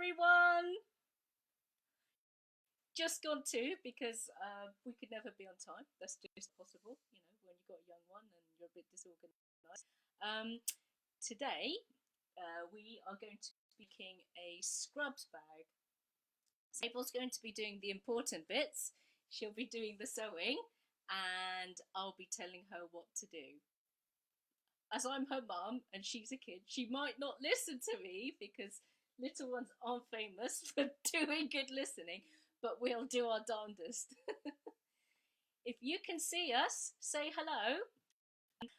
everyone. Just gone two because we could never be on time. That's just possible, you know, when you've got a young one and you're a bit disorganized. Today, we are going to be making a scrubs bag. Sable's going to be doing the important bits. She'll be doing the sewing, and I'll be telling her what to do. As I'm her mum and she's a kid, she might not listen to me because little ones aren't famous for doing good listening, but we'll do our darndest. If you can see us, say hello.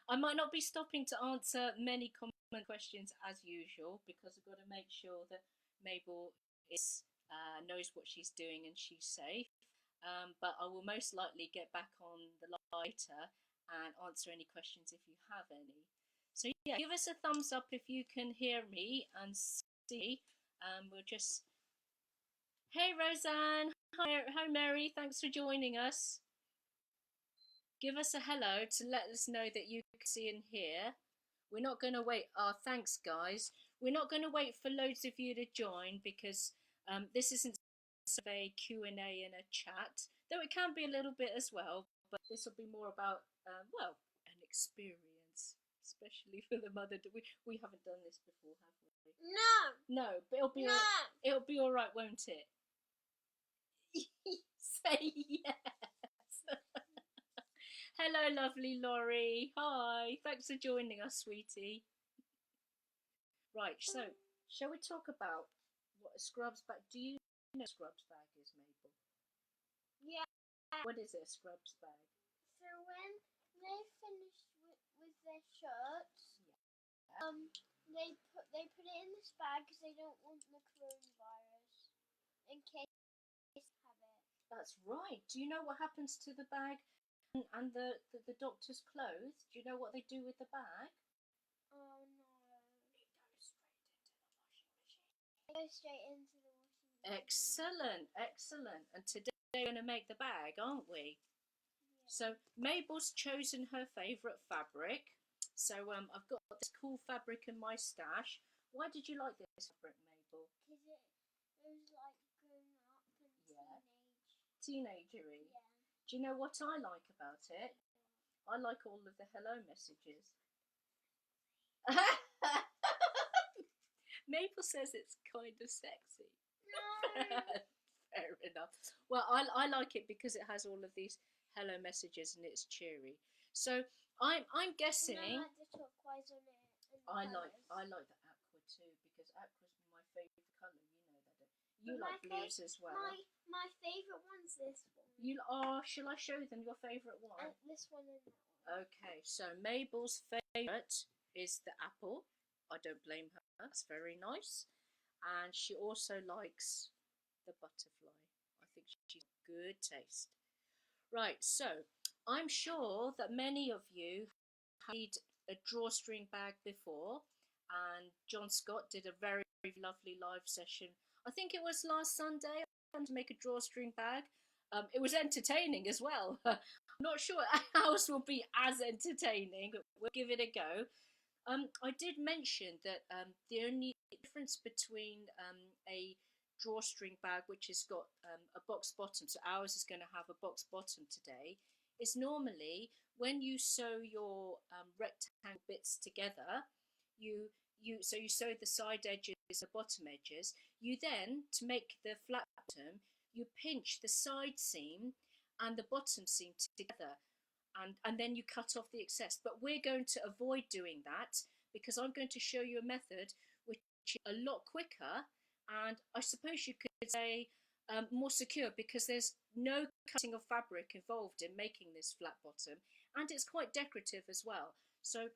I might not be stopping to answer many common questions as usual because I've got to make sure that Mabel knows what she's doing and she's safe. But I will most likely get back on the line later and answer any questions if you have any. So yeah, give us a thumbs up if you can hear me and see. We'll just... Hey Roseanne, hi Mary, thanks for joining us. Give us a hello to let us know that you can see and hear. We're not going to wait. Thanks guys. We're not going to wait for loads of you to join because this isn't a Q&A and a chat, though it can be a little bit as well, but this will be more about, well, an experience, especially for the mother. We haven't done this before, have we? No, but it'll be all right, won't it? Say yes. Hello, lovely Laurie. Hi. Thanks for joining us, sweetie. Right, so shall we talk about what a scrubs bag? Do you know what a scrubs bag is, Mabel? Yeah. What is it, a scrubs bag? So when they finish with their shirts, they put it in this bag because they don't want the coronavirus in case they have it. That's right. Do you know what happens to the bag and the doctor's clothes? Do you know what they do with the bag? Oh no. It goes straight into the washing machine. Excellent, excellent. And today we're going to make the bag, aren't we? Yeah. So Mabel's chosen her favourite fabric. So I've got this cool fabric in my stash. Why did you like this fabric, Mabel? Because it was like grown up and teenagery. Yeah. Do you know what I like about it? I like all of the hello messages. Mabel says it's kind of sexy. No. Fair enough. Well, I like it because it has all of these hello messages and it's cheery. So I'm guessing. And I like the turquoise on it. I like the aqua too because aqua's my favourite colour. You know that. You like blues as well. My favourite one's this one. Shall I show them your favourite one? This one and that one. Okay, so Mabel's favourite is the apple. I don't blame her. That's very nice. And she also likes the butterfly. I think she's good taste. Right, so I'm sure that many of you have made a drawstring bag before, and John Scott did a very, very lovely live session. I think it was last Sunday to make a drawstring bag. It was entertaining as well. I'm not sure ours will be as entertaining, but we'll give it a go. I did mention that the only difference between a drawstring bag, which has got a box bottom, so ours is going to have a box bottom today, is normally when you sew your rectangle bits together, you sew the side edges, the bottom edges. You then, to make the flat bottom, you pinch the side seam and the bottom seam together, and then you cut off the excess. But we're going to avoid doing that because I'm going to show you a method which is a lot quicker, and I suppose you could say more secure, because there's no cutting of fabric involved in making this flat bottom, and it's quite decorative as well. So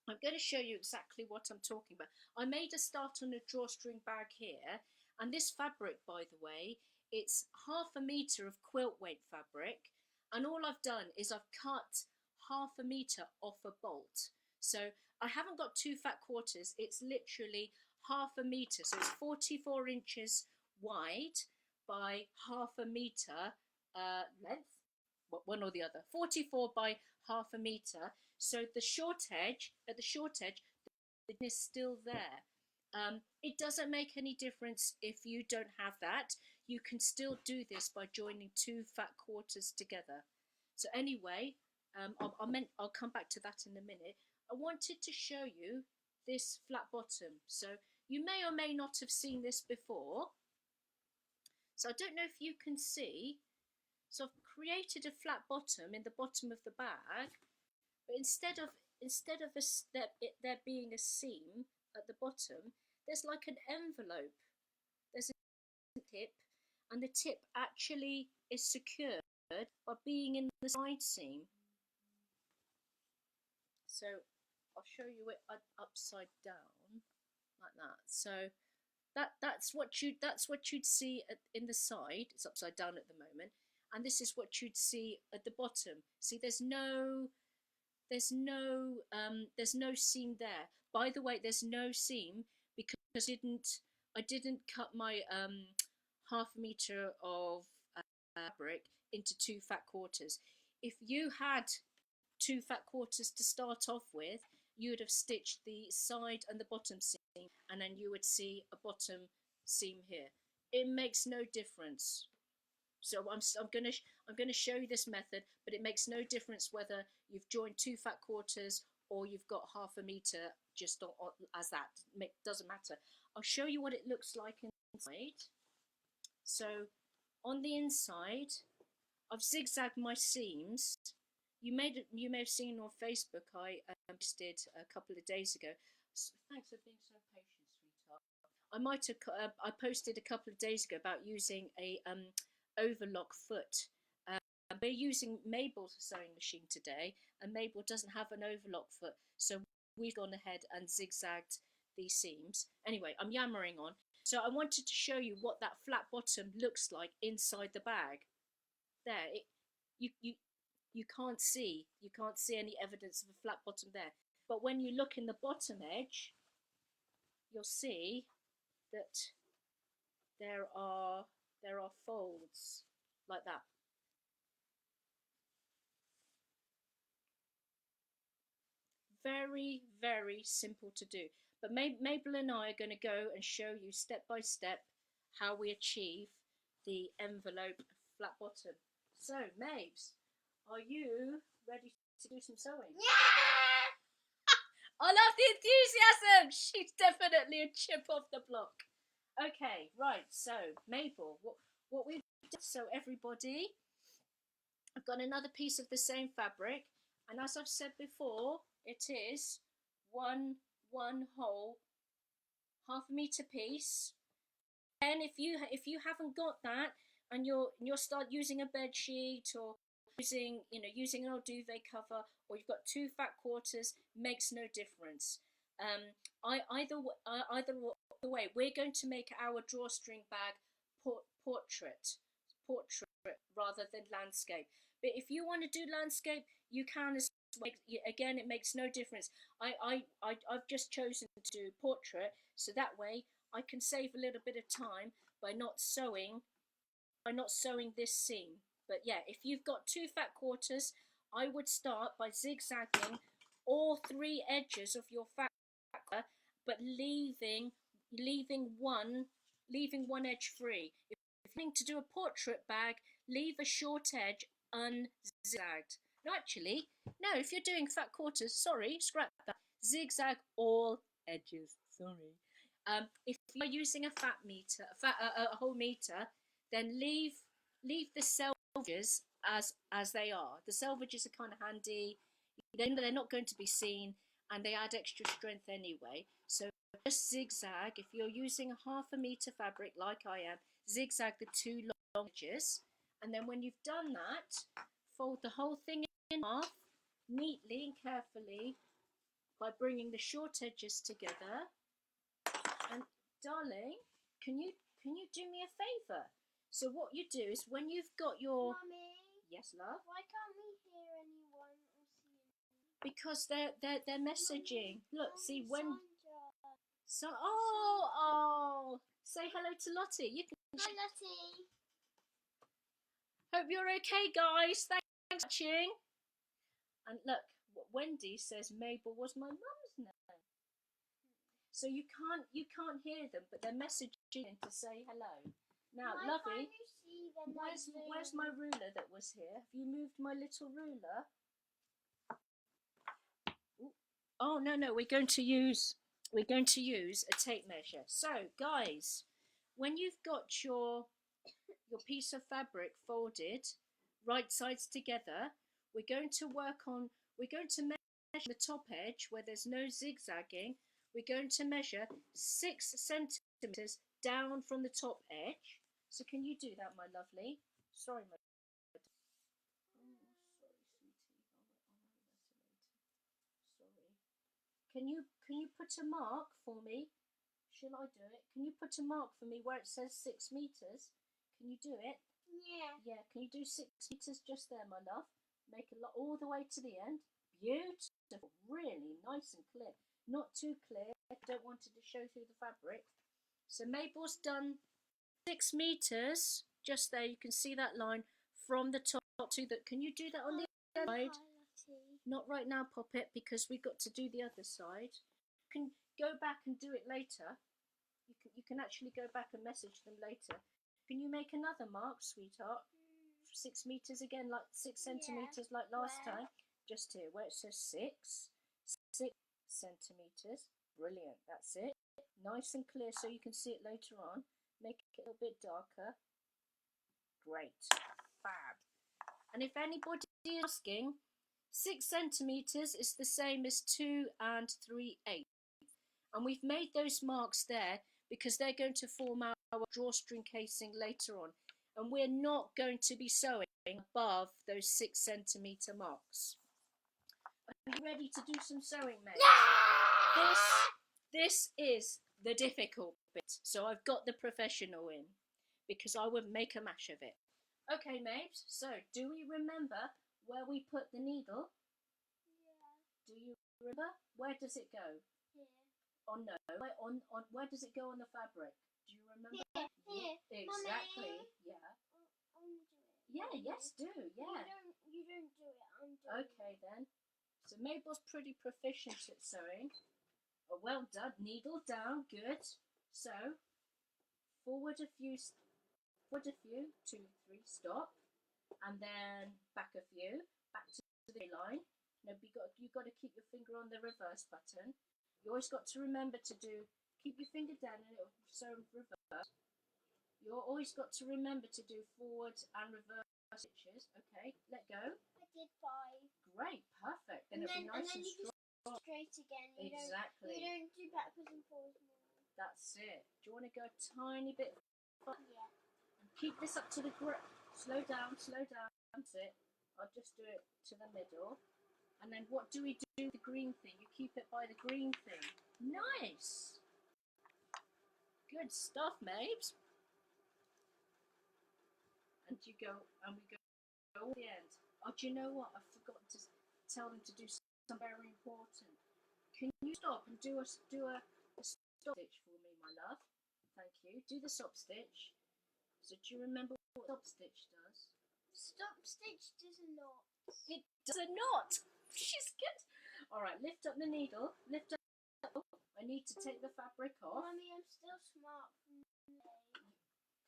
I'm going to show you exactly what I'm talking about. I made a start on a drawstring bag here, and this fabric, by the way, it's 1/2 metre of quilt weight fabric, and all I've done is I've cut 1/2 metre off a bolt. So I haven't got 2 fat quarters, it's literally 1/2 metre, so it's 44 inches wide by 1/2 metre length, one or the other, 44 by 1/2 metre. So the short edge, at the short edge, the is still there. It doesn't make any difference if you don't have that. You can still do this by joining two fat quarters together. So anyway, I'll come back to that in a minute. I wanted to show you this flat bottom. So you may or may not have seen this before. So I don't know if you can see. So I've created a flat bottom in the bottom of the bag, but instead of there being a seam at the bottom, there's like an envelope. There's a tip, and the tip actually is secured by being in the side seam. So I'll show you it upside down like that. So that's what you'd see in the side. It's upside down at the moment, and this is what you'd see at the bottom. See, there's no seam there. By the way, there's no seam because I didn't cut my half a meter of fabric into two fat quarters. If you had two fat quarters to start off with, you would have stitched the side and the bottom seam, and then you would see a bottom seam here. It makes no difference. So I'm gonna show you this method, but it makes no difference whether you've joined two fat quarters or you've got half a meter just as that. Doesn't matter. I'll show you what it looks like inside. So on the inside, I've zigzagged my seams. You may have seen on Facebook I posted a couple of days ago. So, thanks for being so patient, sweetheart. I posted a couple of days ago about using a overlock foot. We're using Mabel's sewing machine today, and Mabel doesn't have an overlock foot, so we've gone ahead and zigzagged these seams. Anyway, I'm yammering on. So I wanted to show you what that flat bottom looks like inside the bag. There, you can't see any evidence of a flat bottom there. But when you look in the bottom edge, you'll see that there are folds like that. Very, very simple to do. But Mabel and I are going to go and show you step by step how we achieve the envelope flat bottom. So, Mabes, are you ready to do some sewing? Yeah! I love the enthusiasm! She's definitely a chip off the block. Okay, right, so Mabel, what we've done, so everybody, I've got another piece of the same fabric, and as I've said before, it is one whole half a meter piece. And if you haven't got that, and you'll start using a bed sheet or using an old duvet cover, or you've got two fat quarters, makes no difference. Either way, we're going to make our drawstring bag portrait rather than landscape. But if you want to do landscape, you can as well. Again, it makes no difference. I've just chosen to do portrait, so that way I can save a little bit of time by not sewing this seam. But yeah, if you've got two fat quarters, I would start by zigzagging all three edges of your fat quarter, but leaving one edge free. If you're going to do a portrait bag, leave a short edge unzigzagged. No, actually, no, if you're doing fat quarters, sorry, scrap that. Zigzag all edges, sorry. If you're using a whole meter, then leave the selvages as they are. The selvages are kind of handy. They're not going to be seen, and they add extra strength anyway. So just zigzag. If you're using a half a meter fabric like I am, zigzag the two long edges, and then when you've done that, fold the whole thing in half neatly and carefully by bringing the short edges together. And darling, can you do me a favour? So what you do is when you've got your Mummy, yes, love. why can't we hear anyone or see anyone? Because they're messaging. Mummy, Look, see when. Sandra. Oh, say hello to Lottie. You can. Hi, Lottie. Hope you're okay, guys. Thanks for watching. And look, Wendy says Mabel was my mum's name. so you can't hear them, but they're messaging to say hello. Now, lovely, where's my ruler that was here? Have you moved my little ruler? Ooh. Oh no, we're going to use a tape measure. So guys, when you've got your piece of fabric folded right sides together, we're going to measure the top edge where there's no zigzagging. We're going to measure 6 centimeters down from the top edge. So can you do that, my lovely? Sorry, my oh, sorry, sweetie. Sorry. Can you put a mark for me? Shall I do it? Can you put a mark for me where it says 6 meters? Can you do it? Yeah. Yeah, can you do 6 meters just there, my love? Make a lot all the way to the end. Beautiful, really nice and clear. Not too clear. I don't want it to show through the fabric. So Mabel's done 6 meters just there. You can see that line from the top to the. Can you do that on the other side? Not right now, Poppet, because we've got to do the other side. You can go back and do it later. You can actually go back and message them later. Can you make another mark, sweetheart? 6 meters again, like 6 centimeters, like last time. Just here, where it says 6 centimeters. Brilliant. That's it. Nice and clear, so you can see it later on. Make it a little bit darker. Great. Fab. And if anybody is asking, 6 centimeters is the same as 2 3/8. And we've made those marks there because they're going to form our drawstring casing later on. And we're not going to be sewing above those 6 centimeter marks. Are you ready to do some sewing, mate? Yeah! This is the difficult bit. So I've got the professional in because I would make a mash of it. Okay, mate. So do we remember where we put the needle? Yeah. Do you remember? Where does it go? Here. Oh no, where does it go on the fabric? Do you remember? Here. Exactly. Mommy. Yeah. I want to do it. Yeah, yes, do. Yeah. You don't do it. I'm doing Okay then. So Mabel's pretty proficient at sewing. Oh, well done. Needle down. Good. So forward a few, 2, 3, stop, and then back a few, back to the line. Now you've got to keep your finger on the reverse button. You always got to remember to keep your finger down and it'll sew reverse. You've always got to remember to do forward and reverse stitches. Okay, let go. I did 5. Great, perfect. Then it'll be nice and strong. Straight again. Exactly. You don't do backwards and forwards more. That's it. Do you want to go a tiny bit? Yeah. And keep this up to the grip. Slow down, slow down. That's it. I'll just do it to the middle. And then what do we do with the green thing? You keep it by the green thing. Nice. Good stuff, Mabes. And we go all the end. Oh, do you know what? I forgot to tell them to do something very important. Can you stop and do a stop stitch for me, my love? Thank you. Do the stop stitch. So do you remember what stop stitch does? Stop stitch does a knot. It does a knot. She's good. All right, lift up the needle. Lift up. I need to take the fabric off. Mommy, I'm still smart from today.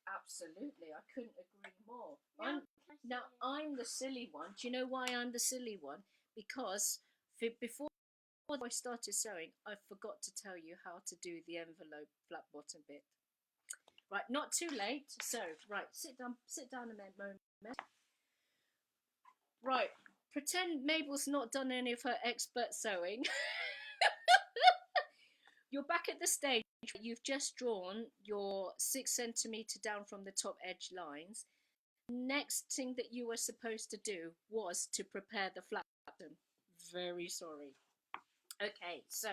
Absolutely, I couldn't agree more. Now I'm the silly one. Do you know why I'm the silly one? Because before I started sewing, I forgot to tell you how to do the envelope flat bottom bit. Right, not too late. So, right, sit down a moment. Right, pretend Mabel's not done any of her expert sewing. You're back at the stage where you've just drawn your 6 centimeter down from the top edge lines. Next thing that you were supposed to do was to prepare the flat bottom. Very sorry. Okay, so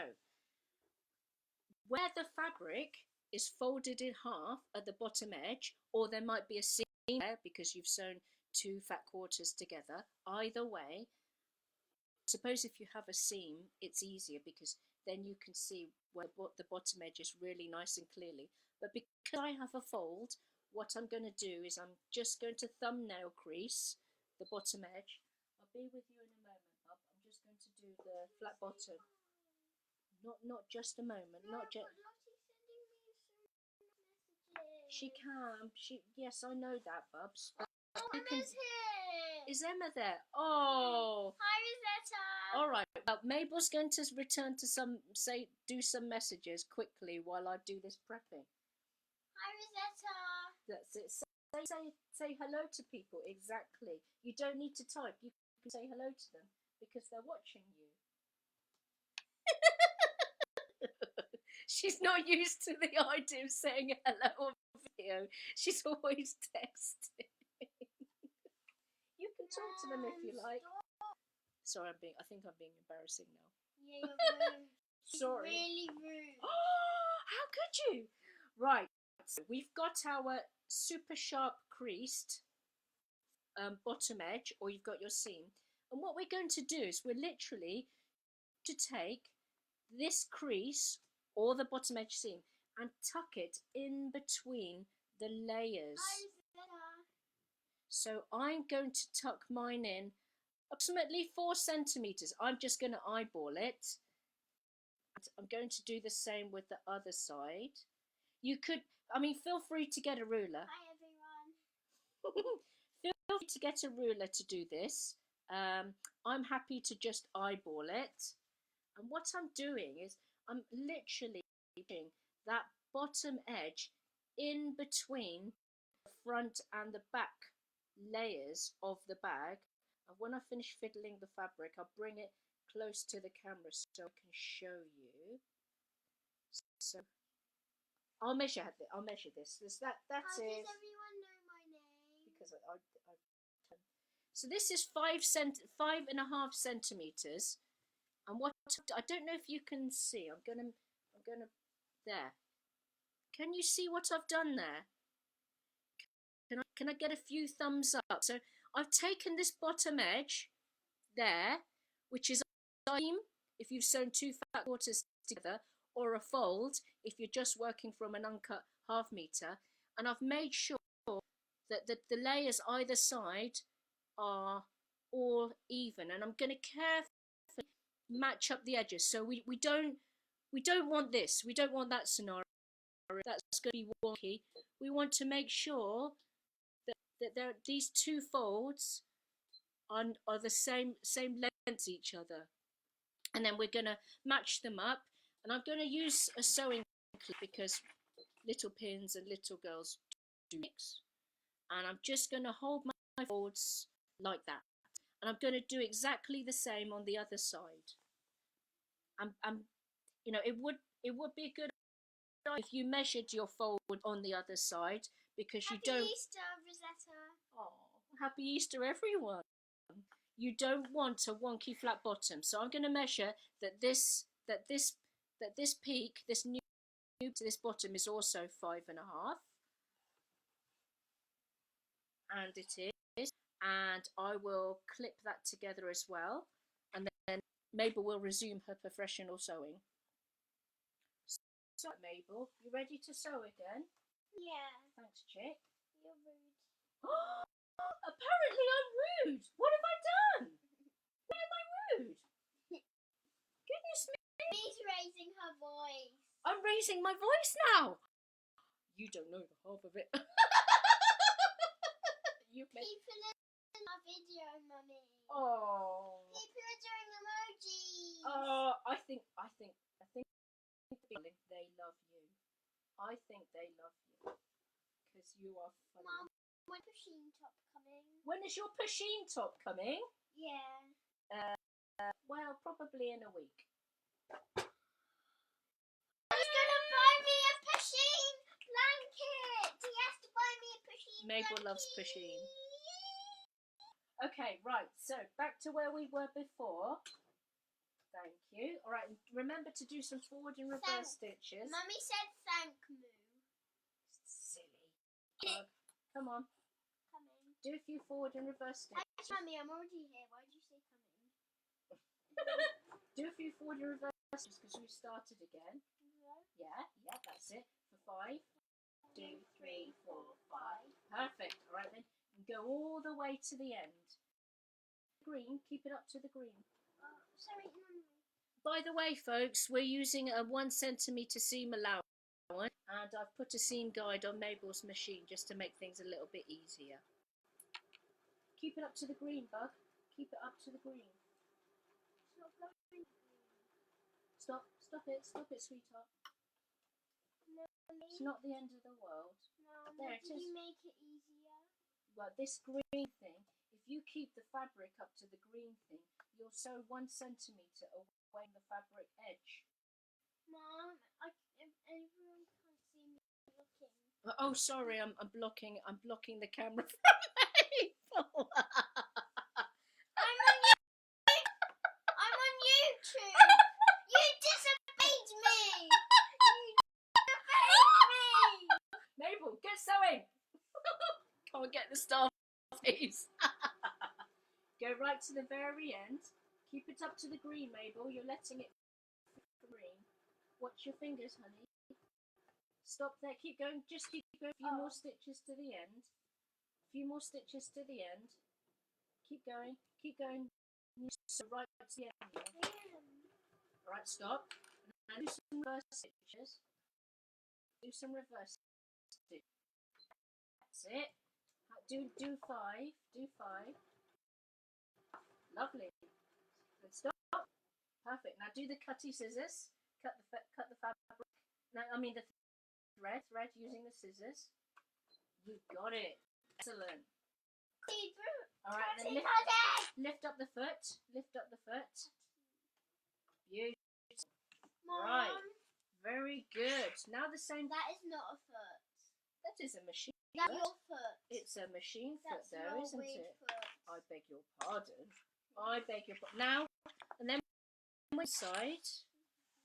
where the fabric is folded in half at the bottom edge, or there might be a seam there because you've sewn 2 fat quarters together. Either way, suppose if you have a seam, it's easier because then you can see where the bottom edge is really nice and clearly. But because I have a fold, what I'm going to do is I'm just going to thumbnail crease the bottom edge. I'll be with you in a moment, Bob. I'm just going to do the flat bottom. Not just a moment. No, Not just. but Lottie's sending me so messages. She can. Yes, I know that, Bubs. Oh, You can. Emma's here. Is Emma there? Oh. Hi, Rosetta. All right. Well, Mabel's going to return to do some messages quickly while I do this prepping. Hi, Rosetta. That's it. Say hello to people. Exactly. You don't need to type. You can say hello to them because they're watching you. She's not used to the idea of saying hello on video. She's always texting. You can talk to them if you like. Sorry, I think I'm being embarrassing now. Yeah, you're rude. Sorry. Really rude. Oh, how could you? Right. So we've got our super sharp creased bottom edge, or you've got your seam. And what we're going to do is we're literally to take this crease or the bottom edge seam and tuck it in between the layers. Hi, Rosetta. So I'm going to tuck mine in approximately 4 centimeters. I'm just going to eyeball it. And I'm going to do the same with the other side. You could, feel free to get a ruler. Hi, everyone. Feel free to get a ruler to do this. I'm happy to just eyeball it. And what I'm doing is I'm literally putting that bottom edge in between the front and the back layers of the bag. And when I finish fiddling the fabric, I'll bring it close to the camera so I can show you. So I'll measure this. That's How it. does everyone know my name? Because so this is 5.5 centimeters, and what I don't know if you can see. I'm gonna there. Can you see what I've done there? Can I get a few thumbs up? So I've taken this bottom edge there, which is a seam if you've sewn 2 fat quarters together, or a fold if you're just working from an uncut half meter, and I've made sure that the layers either side are all even, and I'm going to carefully match up the edges. So we don't want this. We don't want that scenario. That's going to be wonky. We want to make sure that these 2 folds are the same length as each other, and then we're going to match them up. And I'm going to use a sewing clip because little pins and little girls do mix. And I'm just going to hold my folds like that. And I'm going to do exactly the same on the other side. It would be a good idea if you measured your fold on the other side, because you don't. Happy Easter, Rosetta. Oh, happy Easter, everyone. You don't want a wonky flat bottom. So I'm going to measure that this peak, this new to this bottom, is also 5.5. And it is. And I will clip that together as well. And then Mabel will resume her professional sewing. So, Mabel, you ready to sew again? Yeah. Thanks, chick. You're rude. Apparently I'm rude. What have I done? Why am I rude? Goodness me. She's raising her voice. I'm raising my voice now. You don't know the half of it. People in our video, Mummy. Oh. People are doing emojis. Oh, I think they love you. I think they love you because you are funny. Mum, when's your Pusheen top coming? When is your Pusheen top coming? Yeah. Well, probably in a week. He's gonna buy me a Pusheen blanket. He has to buy me a Pusheen Mabel blanket. loves Pusheen. Okay, right. So back to where we were before. Thank you. All right. Remember to do some forward and reverse stitches. Mummy said thank you. Silly. Come on. Coming. Do a few forward and reverse stitches. Mummy, I'm already here. Why did you say coming? Do a few forward and reverse stitches because you started again. Yeah, that's it. For 5, 2, 3, 4, 5. Perfect. All right then. Go all the way to the end. Green. Keep it up to the green. Sorry, Mummy. By the way, folks, we're using a 1 centimetre seam allowance, and I've put a seam guide on Mabel's machine just to make things a little bit easier. Keep it up to the green, Bug. Keep it up to the green. Stop it, sweetheart. It's not the end of the world. There it is. Can you make it easier? Well, this green thing, if you keep the fabric up to the green thing, you'll sew 1 centimetre away from the fabric edge. Mom, everyone can't see me looking. Oh, sorry, I'm blocking the camera from Mabel. I'm on YouTube. You disobeyed me. Mabel, get sewing. Can't get the star face. Go right to the very end. Keep it up to the green, Mabel. You're letting it green. Watch your fingers, honey. Stop there. Keep going. Just keep going. A few more stitches to the end. A few more stitches to the end. Keep going. Keep going. So right to the end. All right, stop. Now do some reverse stitches. Do some reverse stitches. That's it. Do 5. Do 5. Lovely. Good, stop. Perfect. Now do the cutty scissors. Cut the fabric. No, I mean the thread using the scissors. You got it. Excellent. All right, then lift up the foot. Lift up the foot. Beautiful. Mom, Right. Very good. Now the same. that is not a foot. That is a machine That's foot. your foot. It's a machine foot, That's though, your isn't weird it? foot. I beg your pardon. I beg your pardon. Now, and then my side.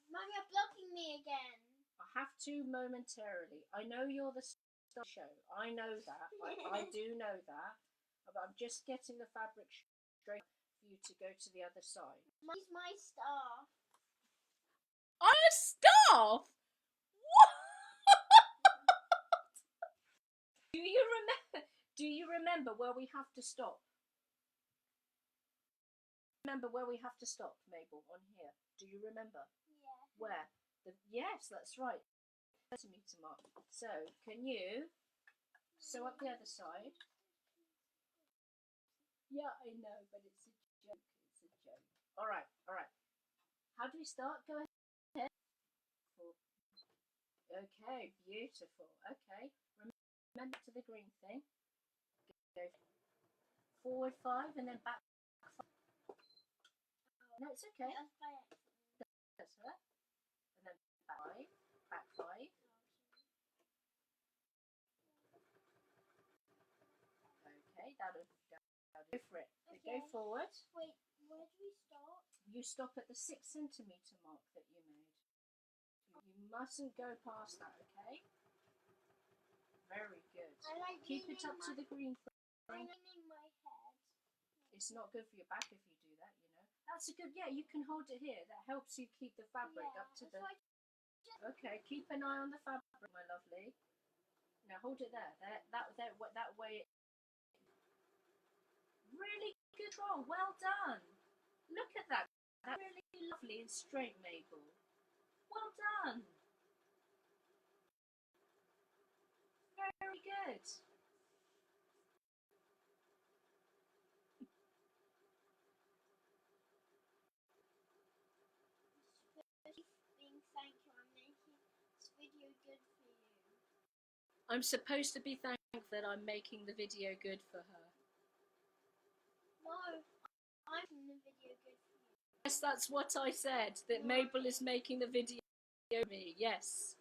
Mom, you're blocking me again. I have to momentarily. I know you're the star of the show. I know that. I do know that. But I'm just getting the fabric straight for you to go to the other side. Use my staff. I'm a staff? What? Do you remember where we have to stop? Remember where we have to stop, Mabel, on here? Do you remember? Yeah. Where? Yes, that's right. Centimetre mark. So, can you sew up the other side? Yeah, I know, but it's a joke. It's a joke. All right. How do we start? Go ahead. Okay, beautiful. Okay, remember to the green thing. Go forward 5 and then back 5. No, it's okay. That's right. And then back 5. Okay, that'll go for it. Okay. Go forward. Wait, where do we stop? You stop at the 6 centimetre mark that you made. You mustn't go past that, okay? Very good. Keep it up to the green thing. I'm leaning my head. It's not good for your back if you do that, you know. That's a good, yeah, you can hold it here. That helps you keep the fabric up to the... Okay, keep an eye on the fabric, my lovely. Now hold it there. That way. Really good roll. Well done. Look at that. That's really lovely and straight, Mabel. Well done. Very good. Being thank you. I'm making this video good for you. I'm supposed to be thankful that I'm making the video good for her. No, I'm making the video good for you. Yes, that's what I said. That Mabel is making the video for me. Yes.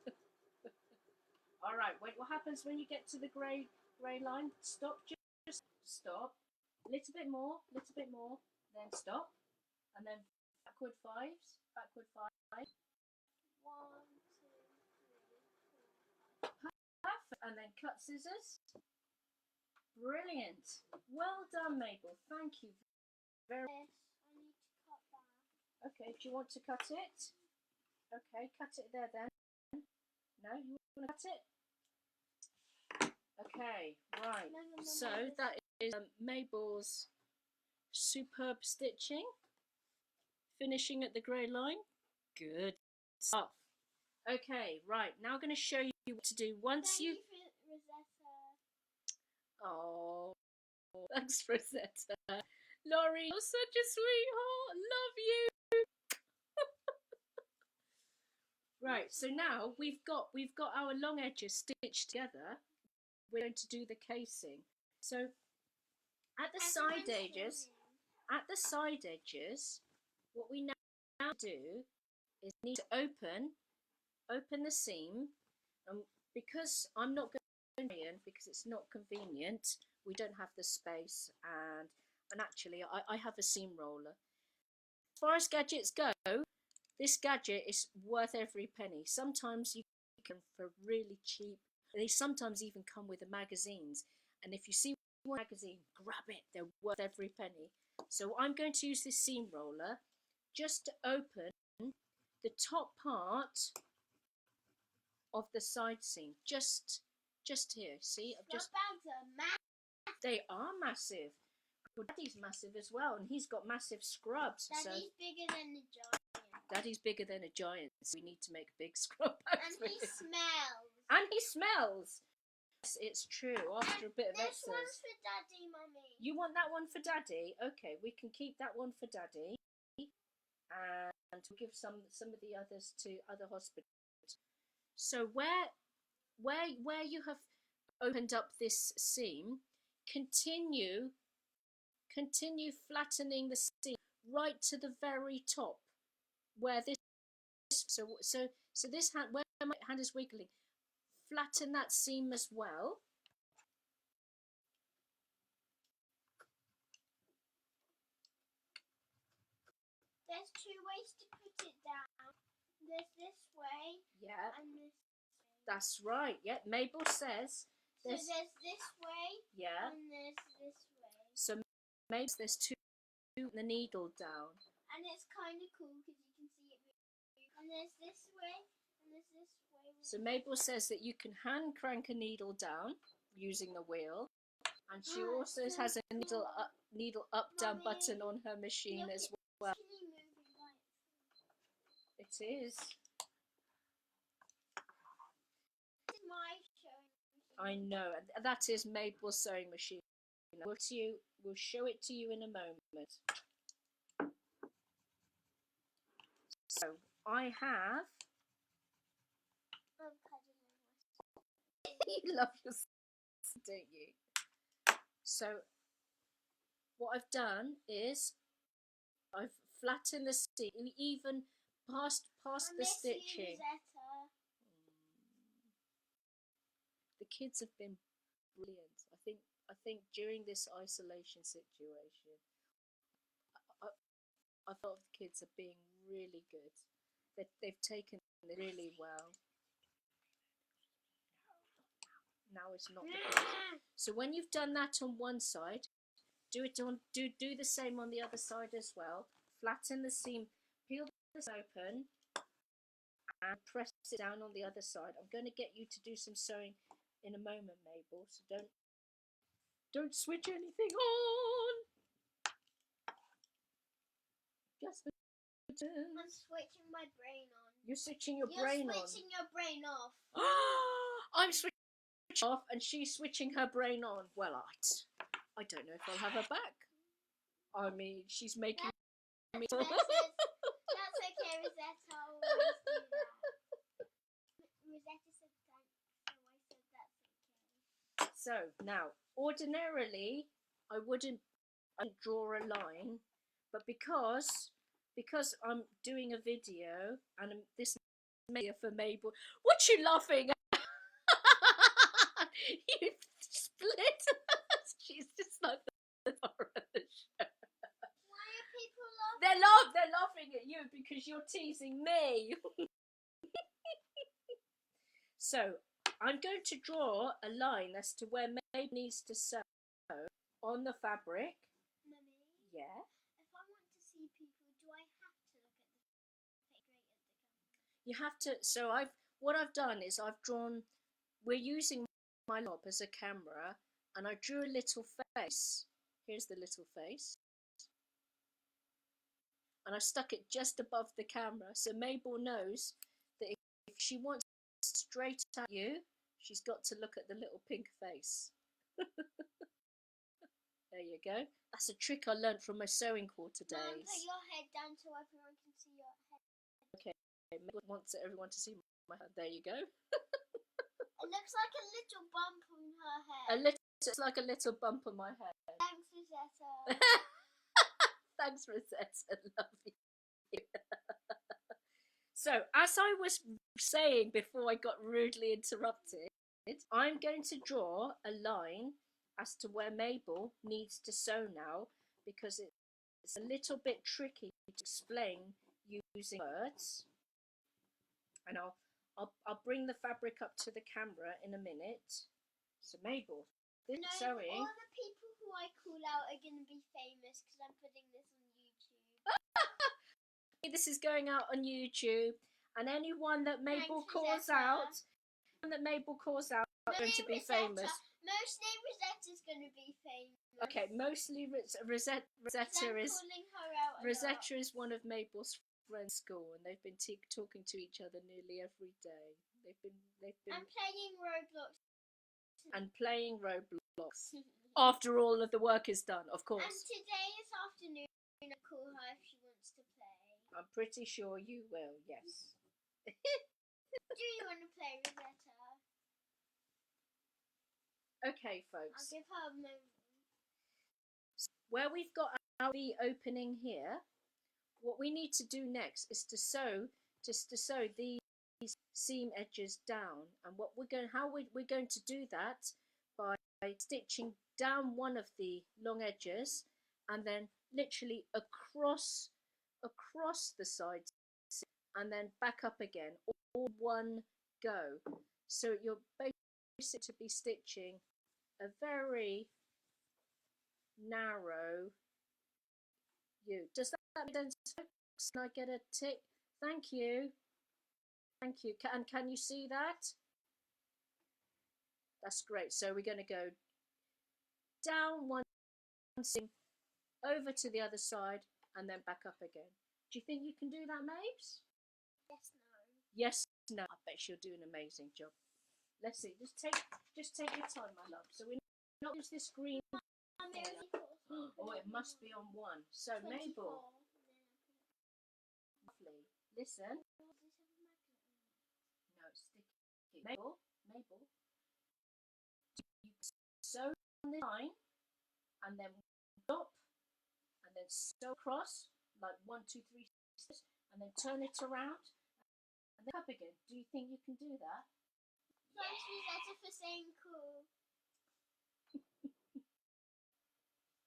All right. Wait. What happens when you get to the grey line? Stop. Just stop. A little bit more. Then stop. And then backward 5s. Backward 5. 1, 2, 3, 4, 5. Perfect. And then cut scissors. Brilliant. Well done, Mabel. Thank you very much. Yes, I need to cut that. Okay, do you want to cut it? Okay, cut it there then. No, you want to cut it? Okay, right. So that is Mabel's superb stitching. Finishing at the grey line. Good stuff. Okay, right. Now I'm going to show you what to do once you. Rosetta. Oh, thanks, Rosetta. Laurie, you're such a sweetheart. Love you. Right. So now we've got our long edges stitched together. We're going to do the casing. So at the side edges, what we now do is need to open the seam, and because I'm not going to, because it's not convenient, we don't have the space, and actually I have a seam roller. As far as gadgets go, this gadget is worth every penny. Sometimes you can for really cheap. They sometimes even come with the magazines, and if you see one magazine, grab it. They're worth every penny. So I'm going to use this seam roller just to open the top part of the side seam, just here. See, I've just. They are massive. Well, Daddy's massive as well, and he's got massive scrubs. Daddy's bigger than the giant. Daddy's bigger than a giant, so we need to make a big scrub bags. And he smells. And he smells. Yes, it's true. After a bit of this exercise. This one's for Daddy, Mummy. You want that one for Daddy? Okay, we can keep that one for Daddy, and we'll give some of the others to other hospitals. So where you have opened up this seam, continue flattening the seam right to the very top, where this so this hand, where my hand is wiggling, flatten that seam as well. There's two ways to put it down. There's this way. Yeah. And this way. That's right. Yeah. Mabel says. So there's this way. Yeah. And there's this way. So maybe there's two the needle down. And it's kind of cool because you can see it. And there's this way. And there's this way. So Mabel says that you can hand crank a needle down using the wheel, and she also has a needle up down button on her machine as well. It is. I know. That is Mabel's sewing machine. We'll show it to you in a moment. So I have. You love yourself, don't you? So what I've done is I've flattened the seam, even past the stitching. The kids have been brilliant. I think during this isolation situation, I thought the kids are being really good. They've taken it really well. Now it's not the case. So when you've done that on one side, do the same on the other side as well. Flatten the seam, peel this open, and press it down on the other side. I'm going to get you to do some sewing in a moment, Mabel. So don't switch anything on. Just I'm switching my brain on. You're switching your brain on. You're switching your brain off. I'm switching off, and she's switching her brain on. Well, I don't know if I'll have her back. I mean, she's making me. That's okay, Rosetta. Always do that. Rosetta said thanks, so I said that's okay. So now, ordinarily, I wouldn't draw a line, but because I'm doing a video and this is for Mabel. What you laughing at? You split. She's just like the star of the show. Why are people laughing? They're laughing at you because you're teasing me. So I'm going to draw a line as to where Mabel needs to sew on the fabric. Mummy? Yeah. If I want to see people, do I have to look at the straight at the camera? You have to. So what I've done is I've drawn. We're using my laptop as a camera, and I drew a little face. Here's the little face. and I stuck it just above the camera, so Mabel knows that if she wants straight at you, she's got to look at the little pink face. There you go. That's a trick I learnt from my sewing quarter days. Mum, put your head down so everyone can see your head. Okay, Mabel wants everyone to see my head. There you go. It looks like a little bump on her head. It's like a little bump on my head. Thanks, Rosetta. Thanks, Rosetta. Love you. So, as I was saying before I got rudely interrupted, I'm going to draw a line as to where Mabel needs to sew now, because it's a little bit tricky to explain using words. And I'll bring the fabric up to the camera in a minute. So Mabel, this sewing. All the people who I call out are going to be famous because I'm putting this on YouTube. This is going out on YouTube, and anyone that Mabel calls out, are going to be famous. Mostly Rosetta's going to be famous. Okay, mostly Rosetta is one of Mabel's friends at school, and they've been talking to each other nearly every day. They've been and playing Roblox. And playing Roblox. After all of the work is done, of course. And today this afternoon, I'll call her if she wants to play. I'm pretty sure you will, yes. Do you want to play, Rosetta? Okay, folks. I'll give her a moment. Where we've got our V opening here, what we need to do next is to sew these seam edges down. And what we're going to do that by stitching down one of the long edges and then literally across the sides and then back up again, all one go. So you're basically to be stitching a very narrow U. Does that make sense? Can I get a tick? Thank you. Thank you. And can you see that? That's great. So we're going to go down one seam, over to the other side, and then back up again. Do you think you can do that, Mabes? Yes, no. Yes, no. I bet she'll do an amazing job. Let's see. Just take your time, my love. So we're not use this green. Oh, it must be on one. So 24. Mabel, lovely. Listen. No, it's sticky. Mabel, you sew on the line, and then stop, and then sew across like 1, 2, 3, 6, and then turn it around, and then up again. Do you think you can do that? Thanks, Rosetta, for saying cool.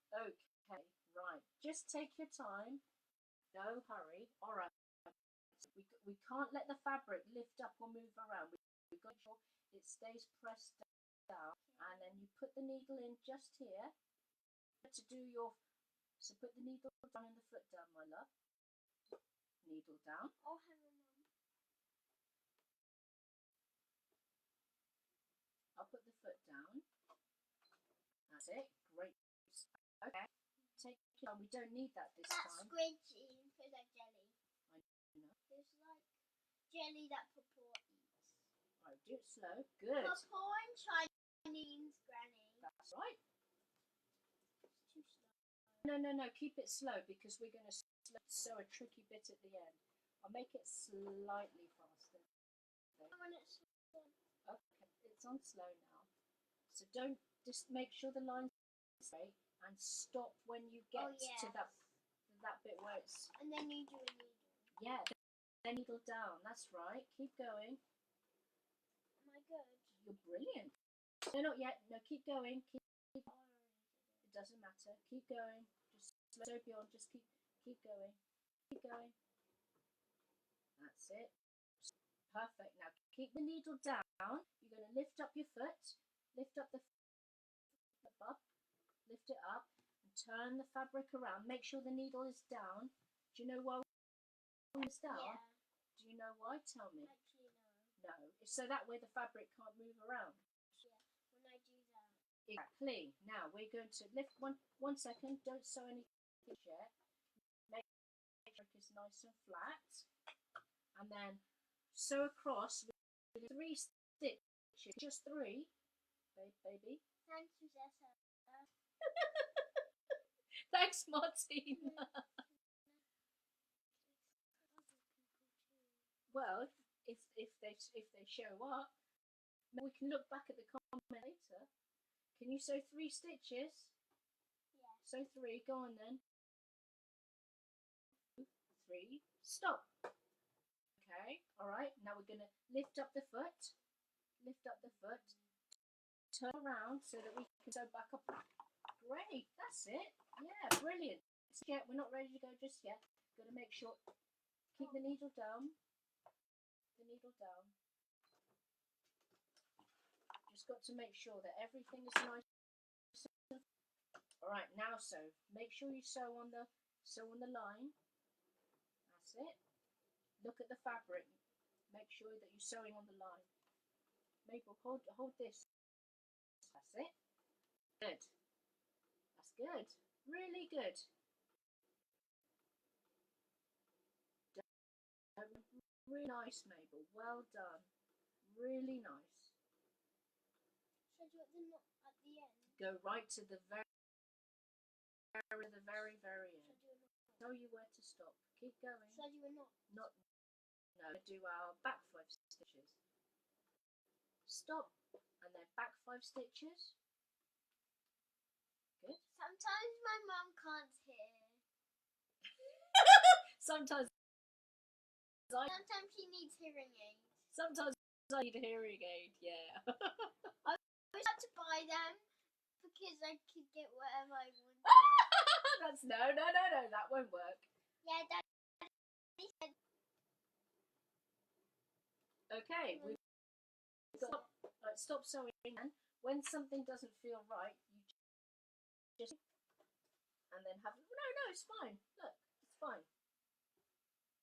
Okay, right. Just take your time. No hurry. All right. We can't let the fabric lift up or move around. We've got to make sure it stays pressed down, and then you put the needle in just here to do your. So put the needle down and the foot down, my love. Needle down. Oh, hang on, Mum. I'll put the foot down. That's it. Great. Okay. Take your time. We don't need that this That's time. squidgy. It's like jelly. I know. It's like jelly that Papa eats. Right, do it slow. Good. Papa and Chinese Granny. That's right. It's too slow. No. Keep it slow because we're going to sew a tricky bit at the end. I'll make it slightly faster. When it's Okay, it's on slow now. So don't, just make sure the line's straight and stop when you get to that bit where it's. And then you do a needle. Yeah, then needle down. That's right. Keep going. Am I good? You're brilliant. No, not yet. No, keep going. Keep. It doesn't matter. Keep going. Just slow beyond. Just keep going. Keep going. That's it. Perfect. Now keep the needle down. You're going to lift up your foot. Lift up the foot up. Lift it up and turn the fabric around. Make sure the needle is down. Do you know why it's down? Yeah. Do you know why? Tell me. Actually, No. It's so that way the fabric can't move around. Yeah. When I do that. Exactly. Now we're going to lift one second. Don't sew anything yet. Make is nice and flat, and then sew across with 3 stitches, just 3, baby. Thanks, Rosetta. Thanks, Martina. Well, if they show up, we can look back at the comment later. Can you sew 3 stitches? Yeah. Sew 3. Go on then. 3. Stop. Okay. All right. Now we're gonna lift up the foot. Lift up the foot. Turn around so that we can sew back up. Great. That's it. Yeah. Brilliant. Yeah, we're not ready to go just yet. Got to make sure. Keep the needle down. The needle down. Just got to make sure that everything is nice. All right, now sew. Make sure you sew on the line. That's it. Look at the fabric. Make sure that you're sewing on the line. Mabel, hold this. That's it. Good. That's good. Really good. Really nice, Mabel. Well done. Really nice. So do you want the knot at the end? Go right to the very end. Tell you where to stop. Keep going. So do a knot? No. Do our back 5 stitches. Stop, and then back 5 stitches. Good. Sometimes my mum can't hear. Sometimes she needs hearing aids. Sometimes I need a hearing aid. Yeah. I wish I had to buy them because I could get whatever I wanted. That's no. That won't work. Yeah, Daddy said. Okay, we've got stop sewing. And when something doesn't feel right, you just and then have no. It's fine. Look, it's fine.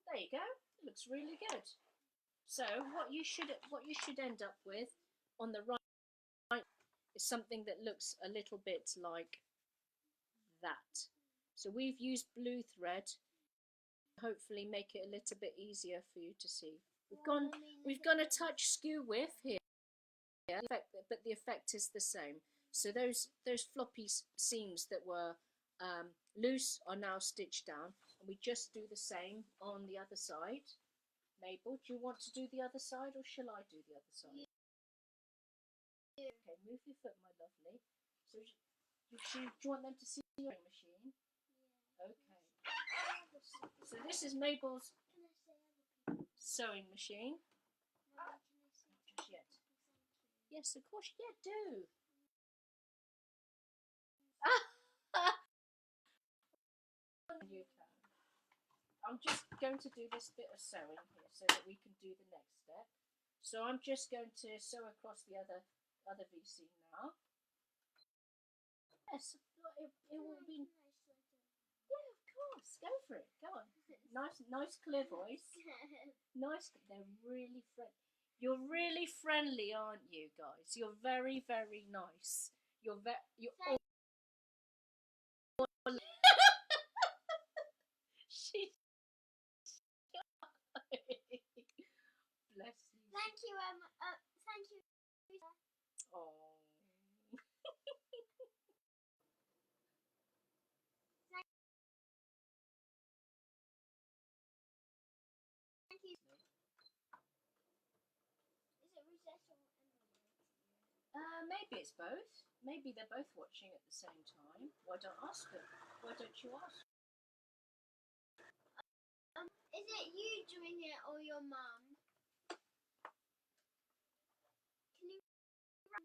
There you go. It looks really good. So what you should end up with on the right is something that looks a little bit like that. So we've used blue thread. Hopefully, make it a little bit easier for you to see. We've gone a touch skew width here, but the effect is the same. So those floppy seams that were loose are now stitched down, and we just do the same on the other side. Mabel, do you want to do the other side, or shall I do the other side? Yeah. Okay, move your foot, my lovely. So do you want them to see your machine? Yeah. Okay. So this is Mabel's sewing machine. Not just yet. Yes, of course. Yeah, do. You can. I'm just going to do this bit of sewing here so that we can do the next step. So I'm just going to sew across the other VC now. Yes, it will be. Yeah, of course. Go for it. Go on. Nice, clear voice. Nice. They're really friendly. You're really friendly, aren't you, guys? You're very, very nice. You're all. She. Bless you. Thank you, thank you. Oh. Thank you. Is it Rosetta or Emily? Maybe it's both. Maybe they're both watching at the same time. Why don't ask them? Why don't you ask? Is it you doing it or your mum? Can you run,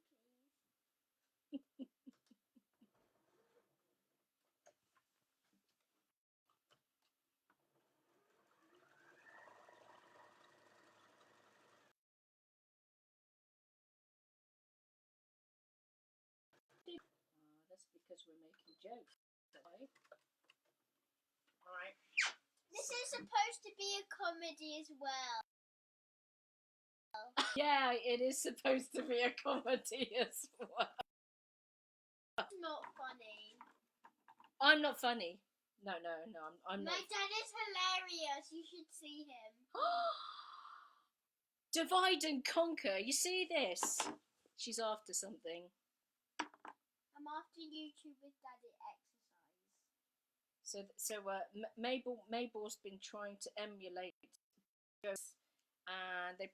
please? That's because we're making jokes. Okay. All right. This is supposed to be a comedy as well. Yeah, it is supposed to be a comedy as well. It's not funny. I'm not funny. No, I'm My not. dad is hilarious. You should see him. Divide and conquer. You see this? She's after something. I'm after YouTube with Daddy exercise. Mabel's been trying to emulate jokes, and they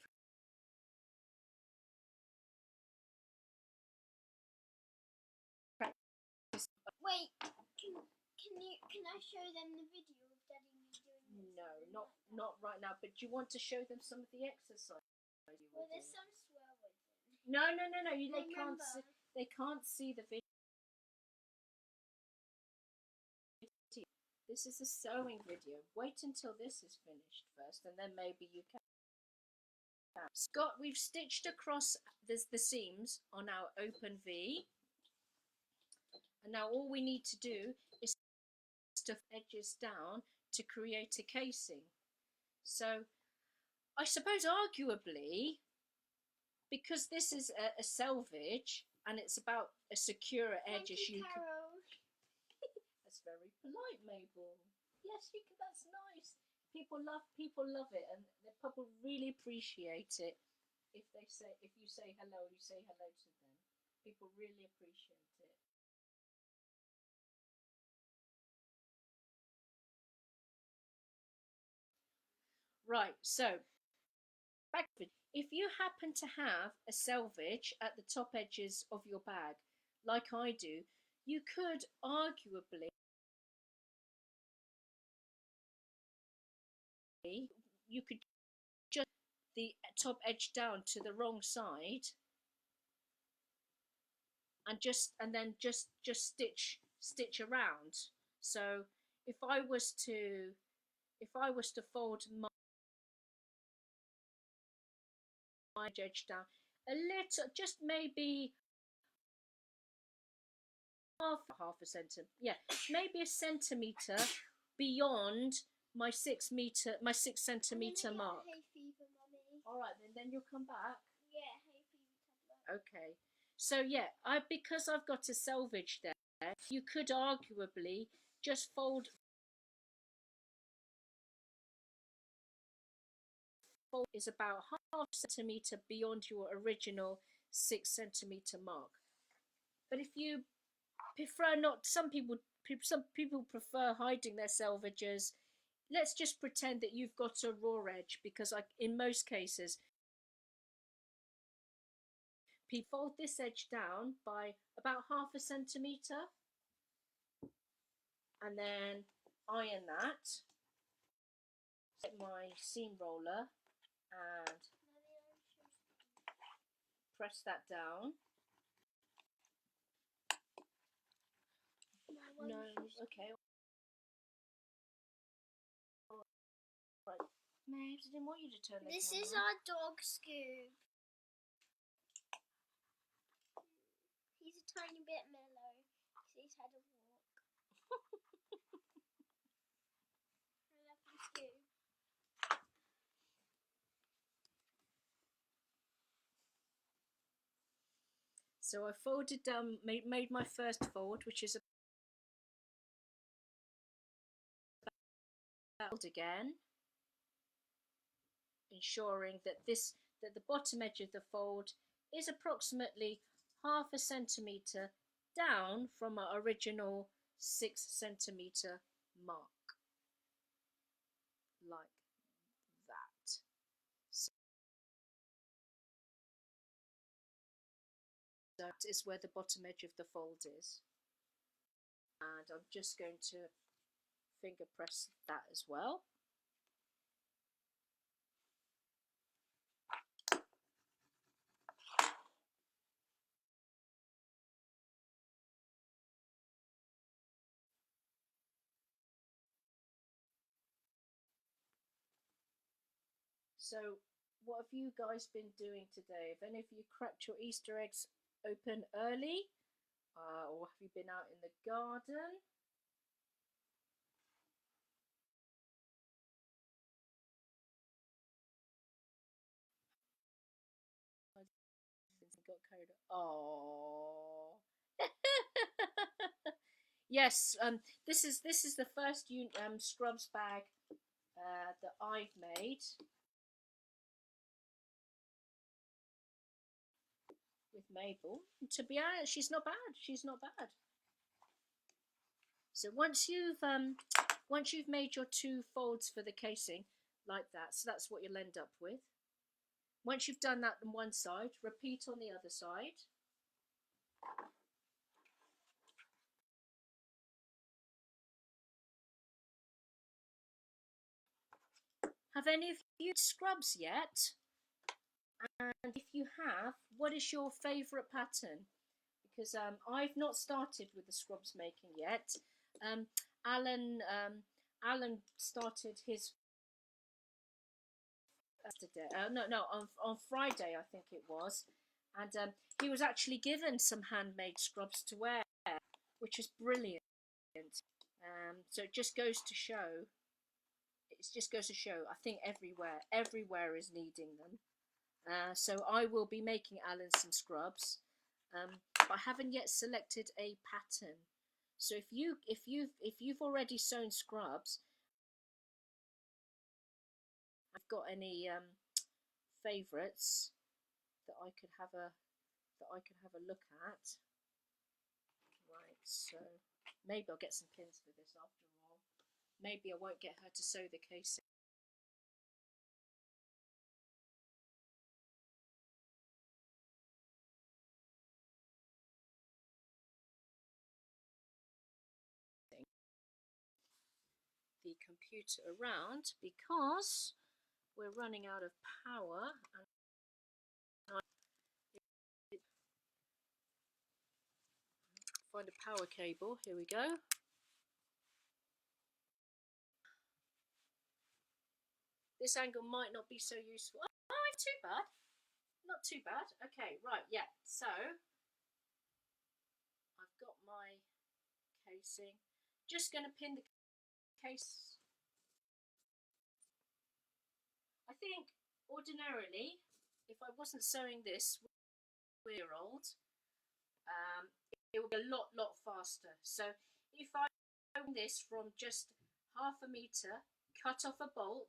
practice. Wait, can I show them the video of Daddy me doing this? No, and then not like that? not right now. But do you want to show them some of the exercise? Well, there's some swear words in. No. They can't Remember. see. They can't see the video. This is a sewing video. Wait until this is finished first, and then maybe you can. Scott, we've stitched across the seams on our open V, and now all we need to do is stuff edges down to create a casing. So I suppose arguably, because this is a selvage and it's about a secure edge, as you can. That's very polite, Mabel. Yes, you can. That's nice. People love it, and the people really appreciate it. If you say hello, you say hello to them. People really appreciate it. Right, so back. If you happen to have a selvage at the top edges of your bag, like I do, you could arguably you could just the top edge down to the wrong side and then just stitch around. So if I was to fold my edge down a little, just maybe half a centimeter, yeah, maybe a centimeter beyond my 6 centimeter mark. Hay fever, Mummy. All right, then you'll come back. Yeah, hay fever. Okay. So yeah, because I've got a selvage there, you could arguably just fold is about half centimeter beyond your original 6 centimeter mark. But if you prefer not, some people prefer hiding their selvages. Let's just pretend that you've got a raw edge, because in most cases people fold this edge down by about half a centimeter and then iron that. Get my seam roller and press that down. No, okay. Right. Mabes, I didn't want you to turn the This camera. is our dog, Scoob. He's a tiny bit mellow because he's had a walk. I love you, Scoob. So I folded down, made my first fold, which is about again, ensuring that the bottom edge of the fold is approximately half a centimetre down from our original 6 centimetre mark, like that. So that is where the bottom edge of the fold is, and I'm just going to finger press that as well. So what have you guys been doing today? Have any of you cracked your Easter eggs open early? Or have you been out in the garden? Got carried. Oh, Yes, this is the first scrubs bag that I've made with Mabel. And to be honest, she's not bad. She's not bad. So once you've made your two folds for the casing like that, so that's what you'll end up with. Once you've done that on one side, repeat on the other side. Have any of you scrubs yet? And if you have, what is your favourite pattern? Because I've not started with the scrubs making yet. Um, Alan Alan started his yesterday. No, on Friday I think it was, and he was actually given some handmade scrubs to wear, which is brilliant. So it just goes to show. It just goes to show. I think everywhere is needing them. So I will be making Alan some scrubs, but I haven't yet selected a pattern. So if you've already sewn scrubs, I've got any favourites that I could have a look at. Right, so maybe I'll get some pins for this after all. Maybe I won't get her to sew the casing. The computer around because we're running out of power and find a power cable. Here we go. This angle might not be so useful. Oh, not too bad. Not too bad. Okay, right, yeah. So I've got my casing. Just going to pin the case. I think ordinarily, if I wasn't sewing this year old, it would be a lot faster. So if I own this from just half a meter, cut off a bolt,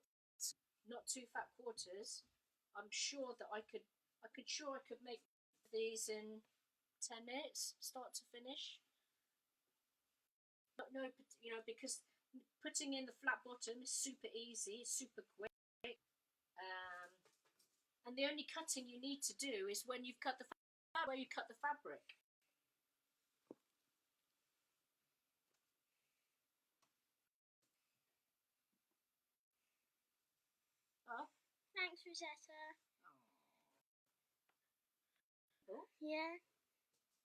not two fat quarters, I'm sure that I could make these in 10 minutes, start to finish. But no, because putting in the flat bottom is super easy, super quick. And the only cutting you need to do is when you've cut where you cut the fabric. Oh. Thanks, Rosetta. Oh. Yeah.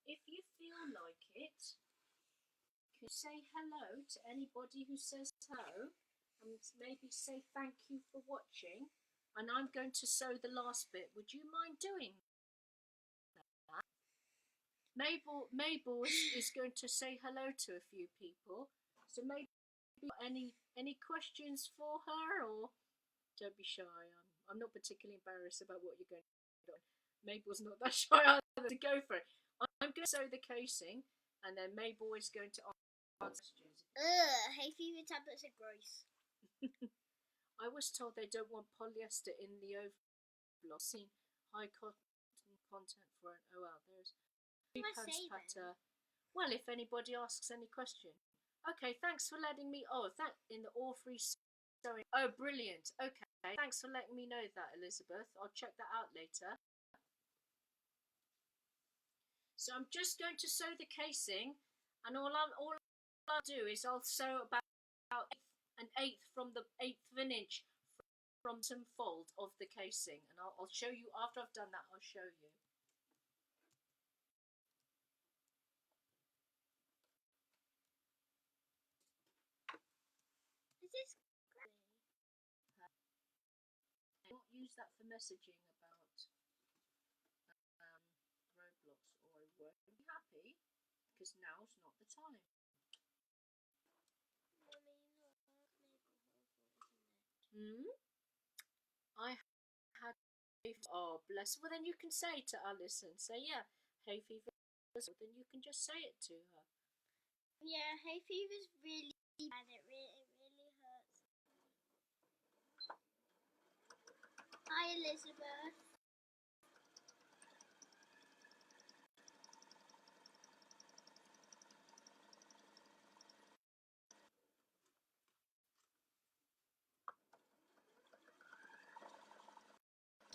If you feel like it, you say hello to anybody who says hello, and maybe say thank you for watching. And I'm going to sew the last bit. Would you mind doing that? Mabel is going to say hello to a few people. So maybe any questions for her, or don't be shy. I'm not particularly embarrassed about what you're going to do. Mabel's not that shy either to go for it. I'm going to sew the casing, and then Mabel is going to answer questions. Hay fever tablets are gross. I was told they don't want polyester in the overlock. Seen high cotton content for an OL. There's pants patter. Well, if anybody asks any question. Okay, thanks for letting me. Oh, that in the all free sewing. Oh, brilliant. Okay, thanks for letting me know that, Elizabeth. I'll check that out later. So I'm just going to sew the casing, and all I'll do is I'll sew about an eighth from the eighth of an inch from some fold of the casing, and I'll show you after I've done that. I'll show you. Is this? I won't use that for messaging about roadblocks, or I won't be happy because now's not the time. I had. Oh, bless. Well, then you can say to Alison, say, yeah, hay fever. Then you can just say it to her. Yeah, hay fever's really bad. It really hurts. Hi, Elizabeth.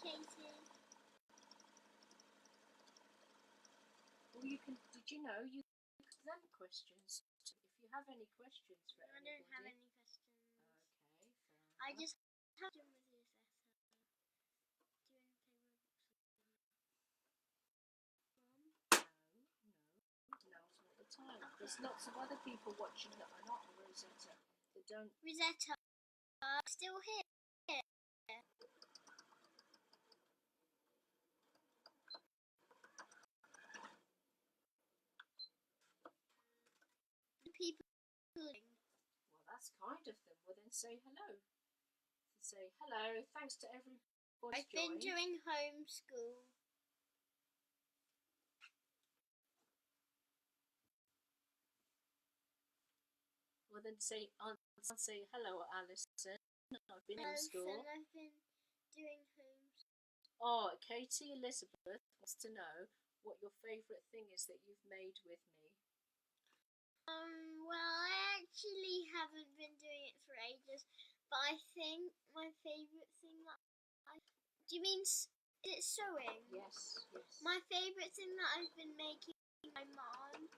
Katie. Well, you can. Did you know you can ask them questions? If you have any questions for I anybody. don't have any questions. Okay, fair I enough. just have them with Rosetta. Do you want to play Roblox? No, now's not the time. There's lots of other people watching that are not Rosetta that don't. Rosetta, still here. People. Well, that's kind of them. Well, then say hello. Say hello. Thanks to everybody. I've been doing homeschool. Well, then say hello, Alison. I've been in school. I've been doing homeschool. Oh, Katie Elizabeth wants to know what your favourite thing is that you've made with me. Well, I actually haven't been doing it for ages, but I think my favourite thing that do you mean is it sewing? Yes, yes. My favourite thing that I've been making with my mom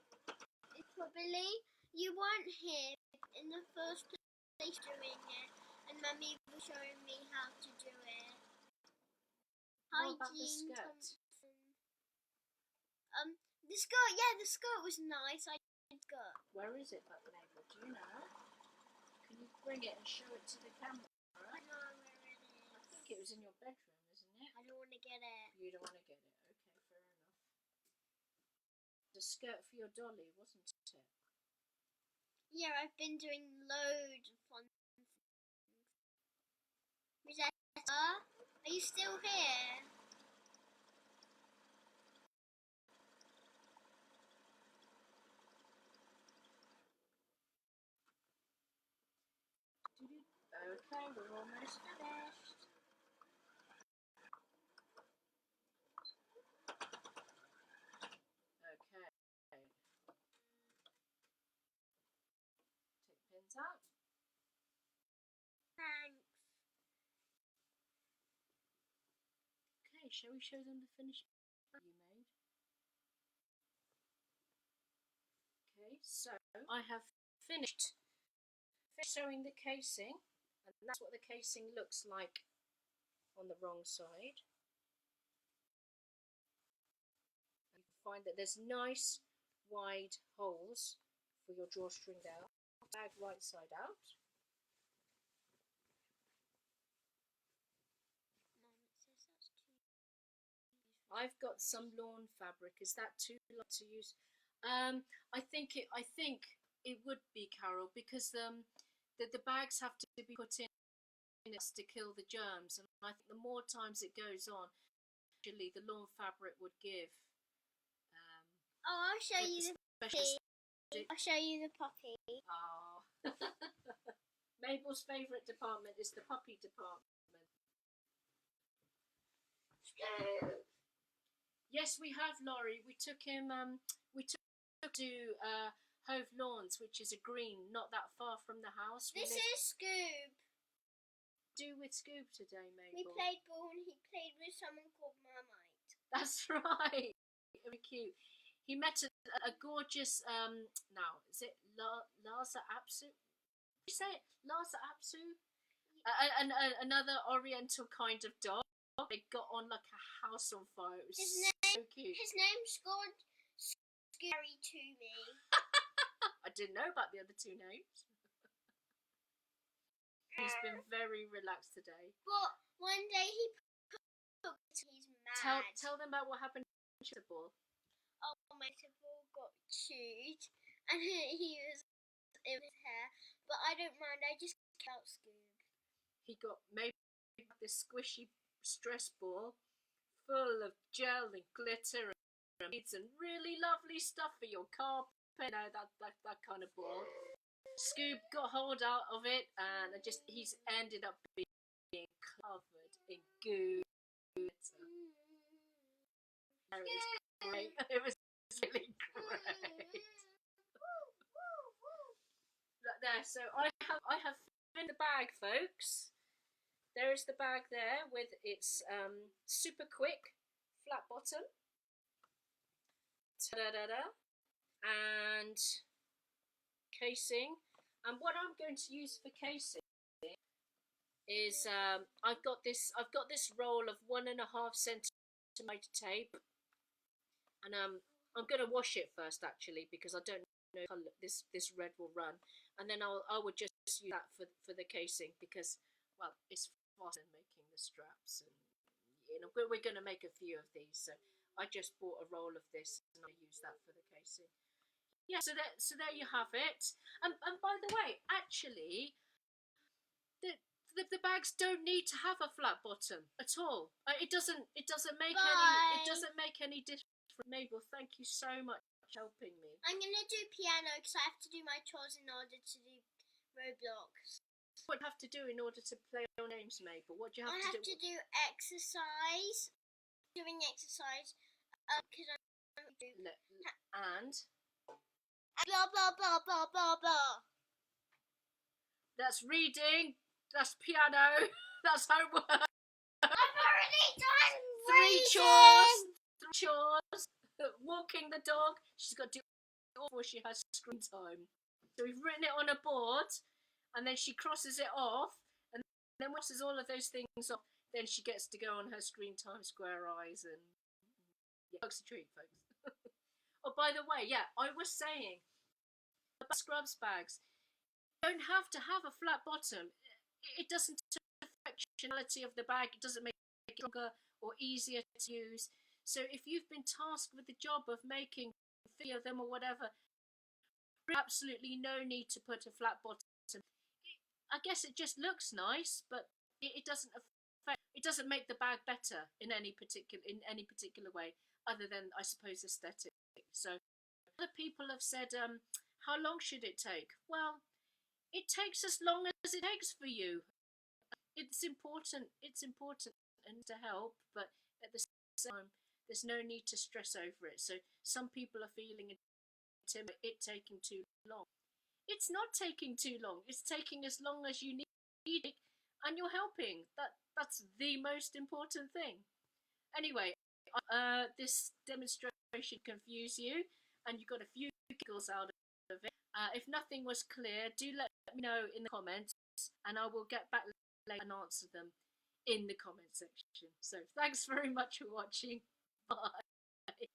is probably you weren't here in the first place doing it, and Mummy was showing me how to do it. What about the skirt? Thompson. The skirt, yeah, the skirt was nice. I did skirt. Where is it, Mabel? Do you know? Can you bring it and show it to the camera? I know where it is. I think it was in your bedroom, isn't it? I don't want to get it. You don't want to get it. Okay, fair enough. The skirt for your dolly, wasn't it? Yeah, I've been doing loads of fun things. Rosetta, are you still here? Okay, we're almost finished. Okay. Take pins out. Thanks. Okay, shall we show them the finished you made? Okay, so I have finished sewing the casing, and that's what the casing looks like on the wrong side. And you can find that there's nice wide holes for your drawstring down. Bag right side out. Mom, it says that's too. I've got some lawn fabric. Is that too light to use? I think it would be, Carol, because the bags have to be put in to kill the germs, and I think the more times it goes on, actually the lawn fabric would give. I'll show you the puppy. I'll show you the puppy. Oh. Mabel's favourite department is the puppy department. Yes, we have, Laurie. We took him. We took to Hove Lawns, which is a green, not that far from the house. This is Scoob. Do with Scoob today, Mabel? We played ball and he played with someone called Marmite. That's right. Very cute. He met a gorgeous. Now is it Lhasa Apsu? Did you say it? Lhasa Apsu? Another Oriental kind of dog. They got on like a house on fire. It was so cute. His name scored scary to me. I didn't know about the other two names. He's been very relaxed today. But one day he's mad. Tell them about what happened to the ball. Oh, my ball got chewed and he was in his hair. But I don't mind. I just out Scoob. He got maybe this squishy stress ball full of gel and glitter and beads and really lovely stuff for your carpet you know, that kind of ball. Scoob got hold out of it, and he's ended up being covered in goo. It was great. It was really great. There, so I have in the bag, folks. There is the bag there with its super quick flat bottom. Ta-da-da-da. And casing. And what I'm going to use for casing is I've got this roll of 1.5 centimeter tape, and I'm going to wash it first actually, because I don't know if this red will run, and then I would just use that for the casing, because well, it's faster than making the straps, and you know we're going to make a few of these, so I just bought a roll of this and I use that for the casing. Yeah, so there you have it. And by the way, actually, the bags don't need to have a flat bottom at all. It doesn't make any difference. Mabel, thank you so much for helping me. I'm gonna do piano because I have to do my chores in order to do Roblox. What do you have to do in order to play your names, Mabel? What do you have I to do? have to do exercise. Doing exercise because I'm and blah blah blah blah blah blah. That's reading. That's piano. That's homework. I've already done Three reading. chores. Walking the dog. She's got to do it all before she has screen time. So we've written it on a board, and then she crosses it off, and then crosses all of those things off. Then she gets to go on her screen time square eyes, and yeah, dog's a treat, folks. Oh, by the way, yeah, I was saying about scrubs bags. You don't have to have a flat bottom. It doesn't affect the functionality of the bag. It doesn't make it stronger or easier to use. So if you've been tasked with the job of making 50 of them or whatever, absolutely no need to put a flat bottom. I guess it just looks nice, but it doesn't affect. It doesn't make the bag better in any particular way, other than I suppose aesthetic. So other people have said, how long should it take? Well, it takes as long as it takes for you. It's important and to help, but at the same time, there's no need to stress over it. So some people are feeling it taking too long. It's not taking too long. It's taking as long as you need it, and you're helping. That's the most important thing. Anyway, this demonstration confused you, and you got a few giggles out of it. If nothing was clear, do let me know in the comments, and I will get back later and answer them in the comment section. So thanks very much for watching. Bye.